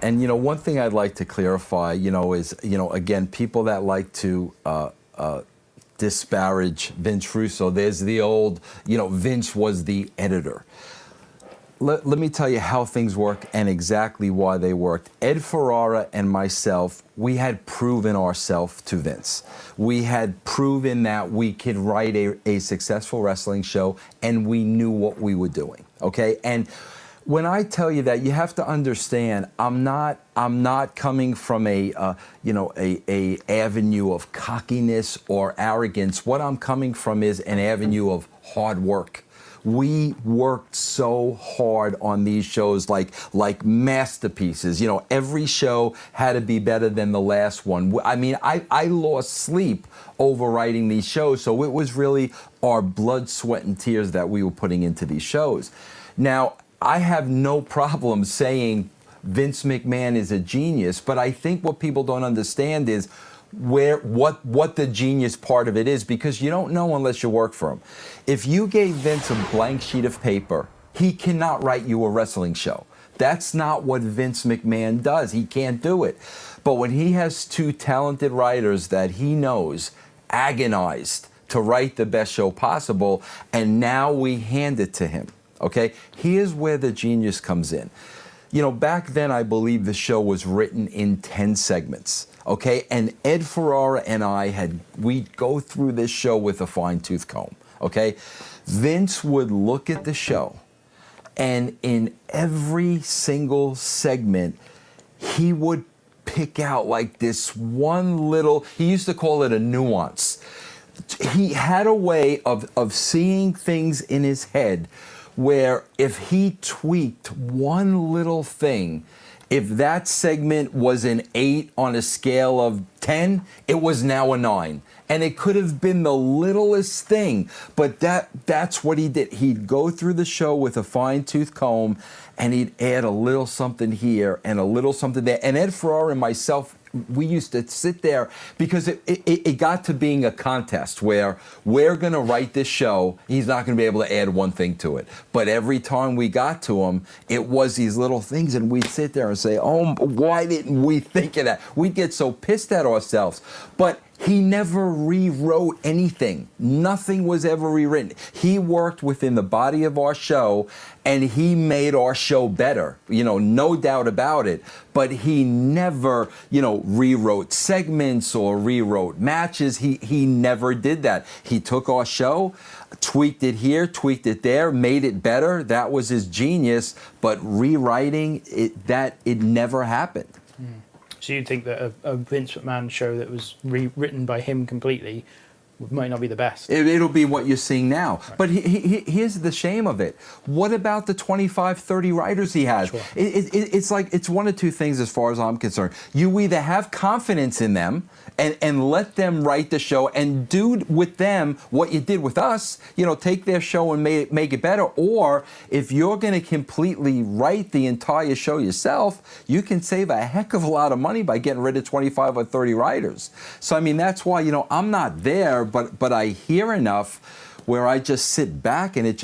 And one thing I'd like to clarify, is again, people that like to disparage Vince Russo. There's the old, Vince was the editor. Let me tell you how things work and exactly why they worked. Ed Ferrara and myself, we had proven ourselves to Vince. We had proven that we could write a successful wrestling show, and we knew what we were doing. Okay, and when I tell you that, you have to understand, I'm not coming from a avenue of cockiness or arrogance. What I'm coming from is an avenue of hard work. We worked so hard on these shows like masterpieces. Every show had to be better than the last one. I mean, I lost sleep over writing these shows, so it was really our blood, sweat, and tears that we were putting into these shows. Now, I have no problem saying Vince McMahon is a genius, but I think what people don't understand is what the genius part of it is, because you don't know unless you work for him. If you gave Vince a blank sheet of paper, he cannot write you a wrestling show. That's not what Vince McMahon does. He can't do it. But when he has two talented writers that he knows agonized to write the best show possible, and now we hand it to him, okay? Here's where the genius comes in. Back then, I believe the show was written in 10 segments. Okay, and Ed Ferrara and we'd go through this show with a fine-tooth comb, okay? Vince would look at the show, and in every single segment, he would pick out like this one little, he used to call it a nuance. He had a way of seeing things in his head where if he tweaked one little thing, if that segment was an 8 on a scale of 10, it was now a 9. And it could have been the littlest thing, but that's what he did. He'd go through the show with a fine-tooth comb, and he'd add a little something here and a little something there. And Ed Ferrara and myself, we used to sit there because it got to being a contest where we're going to write this show. He's not going to be able to add one thing to it. But every time we got to him, it was these little things, and we'd sit there and say, oh, why didn't we think of that? We'd get so pissed at ourselves. But he never rewrote anything. Nothing was ever rewritten. He worked within the body of our show, and he made our show better, no doubt about it. But he never, rewrote segments or rewrote matches. He never did that. He took our show, tweaked it here, tweaked it there, made it better. That was his genius. But rewriting it never happened. So you'd think that a Vince McMahon show that was rewritten by him completely might not be the best. It'll be what you're seeing now. Right. But here's the shame of it. What about the 25, 30 writers he has? Sure. It's one of two things as far as I'm concerned. You either have confidence in them and let them write the show and do with them what you did with us, take their show and make it better. Or if you're going to completely write the entire show yourself, you can save a heck of a lot of money by getting rid of 25 or 30 writers. So, I mean, that's why, I'm not there, but I hear enough where I just sit back and it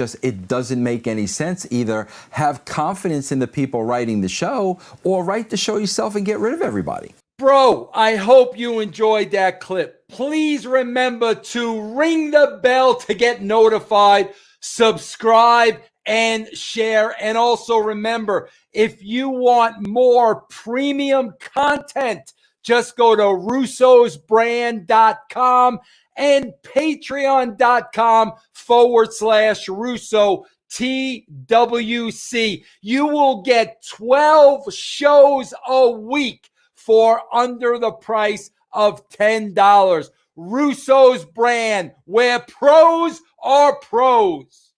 doesn't make any sense. Either have confidence in the people writing the show or write the show yourself and get rid of everybody. Bro, I hope you enjoyed that clip. Please remember to ring the bell to get notified, subscribe, and share. And also remember, if you want more premium content, just go to russosbrand.com and patreon.com/Russo TWC. You will get 12 shows a week for under the price of $10. Russo's Brand, where pros are pros.